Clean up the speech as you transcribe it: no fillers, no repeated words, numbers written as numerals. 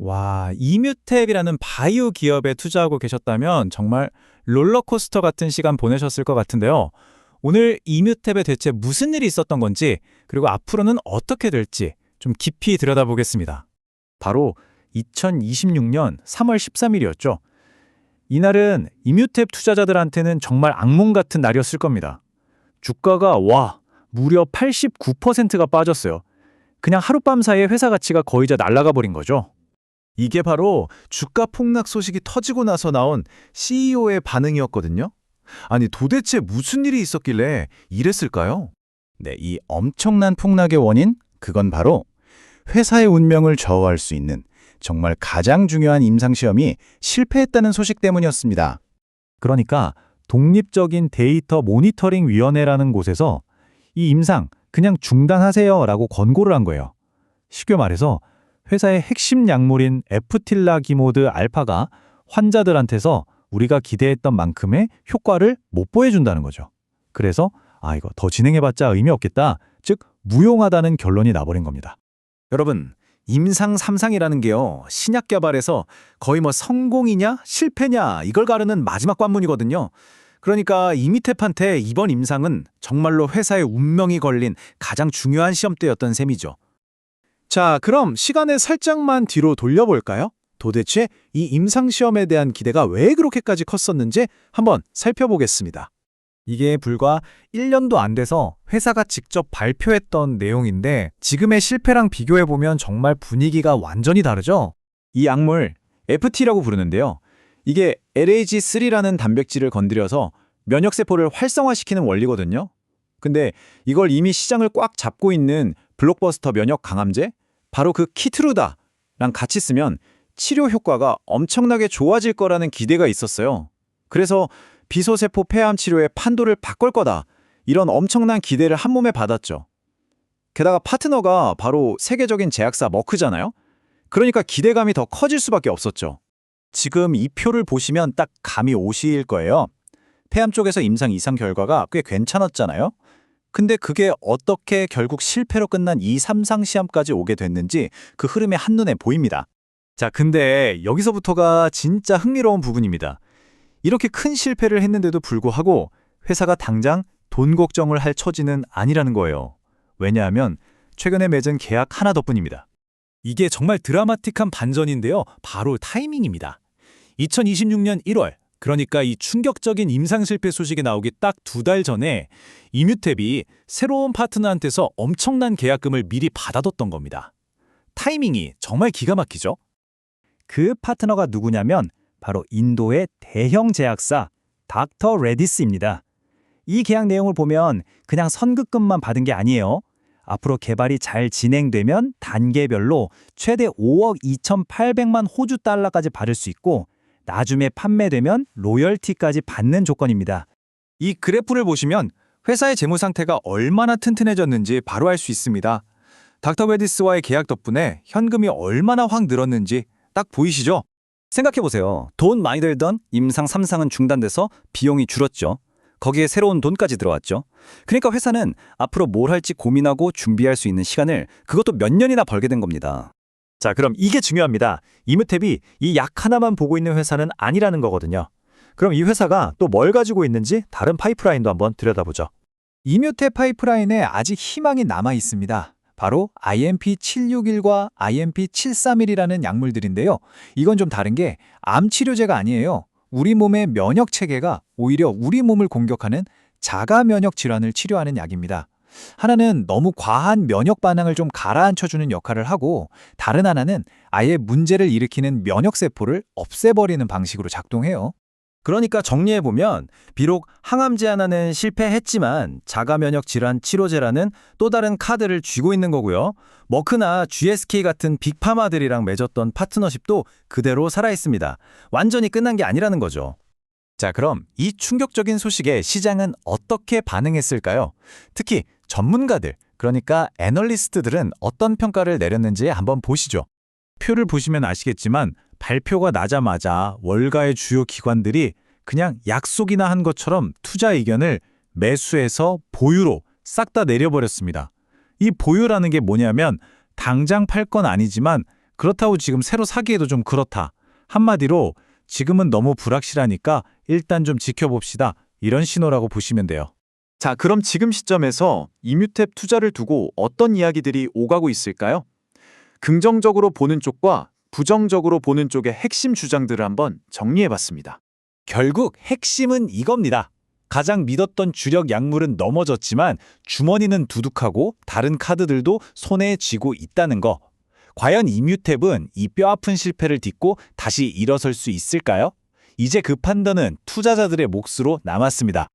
와, 이뮤탭이라는 바이오 기업에 투자하고 계셨다면 정말 롤러코스터 같은 시간 보내셨을 것 같은데요. 오늘 이뮤탭에 대체 무슨 일이 있었던 건지, 그리고 앞으로는 어떻게 될지 좀 깊이 들여다보겠습니다. 바로 2026년 3월 13일이었죠. 이날은 이뮤탭 투자자들한테는 정말 악몽 같은 날이었을 겁니다. 주가가 무려 89%가 빠졌어요. 그냥 하룻밤 사이에 회사 가치가 거의 다 날아가 버린 거죠. 이게 바로 주가 폭락 소식이 터지고 나서 나온 CEO의 반응이었거든요. 아니 도대체 무슨 일이 있었길래 이랬을까요? 네, 이 엄청난 폭락의 원인, 그건 바로 회사의 운명을 좌우할 수 있는 정말 가장 중요한 임상시험이 실패했다는 소식 때문이었습니다. 그러니까 독립적인 데이터 모니터링 위원회라는 곳에서 이 임상 그냥 중단하세요라고 권고를 한 거예요. 쉽게 말해서 회사의 핵심 약물인 에프틸라기모드 알파가 환자들한테서 우리가 기대했던 만큼의 효과를 못 보여준다는 거죠. 그래서 이거 더 진행해봤자 의미 없겠다, 즉 무용하다는 결론이 나버린 겁니다. 여러분, 임상 3상이라는 게요. 신약 개발에서 거의 성공이냐 실패냐 이걸 가르는 마지막 관문이거든요. 그러니까 이미탭한테 이번 임상은 정말로 회사의 운명이 걸린 가장 중요한 시험대였던 셈이죠. 자, 그럼 시간을 살짝만 뒤로 돌려볼까요? 도대체 이 임상시험에 대한 기대가 왜 그렇게까지 컸었는지 한번 살펴보겠습니다. 이게 불과 1년도 안 돼서 회사가 직접 발표했던 내용인데 지금의 실패랑 비교해보면 정말 분위기가 완전히 다르죠? 이 약물 FT라고 부르는데요. 이게 LAG3라는 단백질을 건드려서 면역세포를 활성화시키는 원리거든요. 근데 이걸 이미 시장을 꽉 잡고 있는 블록버스터 면역 강암제, 바로 그 키트루다랑 같이 쓰면 치료 효과가 엄청나게 좋아질 거라는 기대가 있었어요. 그래서 비소세포 폐암 치료의 판도를 바꿀 거다, 이런 엄청난 기대를 한몸에 받았죠. 게다가 파트너가 바로 세계적인 제약사 머크잖아요. 그러니까 기대감이 더 커질 수밖에 없었죠. 지금 이 표를 보시면 딱 감이 오실 거예요. 폐암 쪽에서 임상 2상 결과가 꽤 괜찮았잖아요. 근데 그게 어떻게 결국 실패로 끝난 2, 3상 시험까지 오게 됐는지 그 흐름이 한눈에 보입니다. 자, 근데 여기서부터가 진짜 흥미로운 부분입니다. 이렇게 큰 실패를 했는데도 불구하고 회사가 당장 돈 걱정을 할 처지는 아니라는 거예요. 왜냐하면 최근에 맺은 계약 하나 덕분입니다. 이게 정말 드라마틱한 반전인데요. 바로 타이밍입니다. 2026년 1월, 그러니까 이 충격적인 임상 실패 소식이 나오기 딱 2달 전에 이뮤탭이 새로운 파트너한테서 엄청난 계약금을 미리 받아뒀던 겁니다. 타이밍이 정말 기가 막히죠? 그 파트너가 누구냐면 바로 인도의 대형 제약사 닥터 레디스입니다. 이 계약 내용을 보면 그냥 선급금만 받은 게 아니에요. 앞으로 개발이 잘 진행되면 단계별로 최대 5억 2,800만 호주 달러까지 받을 수 있고 나중에 판매되면 로열티까지 받는 조건입니다. 이 그래프를 보시면 회사의 재무 상태가 얼마나 튼튼해졌는지 바로 알 수 있습니다. 닥터 레디스와의 계약 덕분에 현금이 얼마나 확 늘었는지 딱 보이시죠? 생각해보세요. 돈 많이 들던 임상 3상은 중단돼서 비용이 줄었죠. 거기에 새로운 돈까지 들어왔죠. 그러니까 회사는 앞으로 뭘 할지 고민하고 준비할 수 있는 시간을 그것도 몇 년이나 벌게 된 겁니다. 자, 그럼 이게 중요합니다. 이뮤탭이 이 약 하나만 보고 있는 회사는 아니라는 거거든요. 그럼 이 회사가 또 뭘 가지고 있는지 다른 파이프라인도 한번 들여다보죠. 이뮤탭 파이프라인에 아직 희망이 남아 있습니다. 바로 IMP761과 IMP731이라는 약물들인데요. 이건 좀 다른 게 암 치료제가 아니에요. 우리 몸의 면역 체계가 오히려 우리 몸을 공격하는 자가 면역 질환을 치료하는 약입니다. 하나는 너무 과한 면역 반응을 좀 가라앉혀주는 역할을 하고, 다른 하나는 아예 문제를 일으키는 면역세포를 없애버리는 방식으로 작동해요. 그러니까 정리해보면 비록 항암제 하나는 실패했지만 자가면역 질환 치료제라는 또 다른 카드를 쥐고 있는 거고요. 머크나 GSK 같은 빅파마들이랑 맺었던 파트너십도 그대로 살아있습니다. 완전히 끝난 게 아니라는 거죠. 자, 그럼 이 충격적인 소식에 시장은 어떻게 반응했을까요? 특히 전문가들, 그러니까 애널리스트들은 어떤 평가를 내렸는지 한번 보시죠. 표를 보시면 아시겠지만 발표가 나자마자 월가의 주요 기관들이 그냥 약속이나 한 것처럼 투자 의견을 매수해서 보유로 싹 다 내려버렸습니다. 이 보유라는 게 뭐냐면 당장 팔 건 아니지만 그렇다고 지금 새로 사기에도 좀 그렇다. 한마디로 지금은 너무 불확실하니까 일단 좀 지켜봅시다. 이런 신호라고 보시면 돼요. 자, 그럼 지금 시점에서 이뮤탭 투자를 두고 어떤 이야기들이 오가고 있을까요? 긍정적으로 보는 쪽과 부정적으로 보는 쪽의 핵심 주장들을 한번 정리해봤습니다. 결국 핵심은 이겁니다. 가장 믿었던 주력 약물은 넘어졌지만 주머니는 두둑하고 다른 카드들도 손에 쥐고 있다는 거. 과연 이뮤탭은 이 뼈아픈 실패를 딛고 다시 일어설 수 있을까요? 이제 그 판단은 투자자들의 몫으로 남았습니다.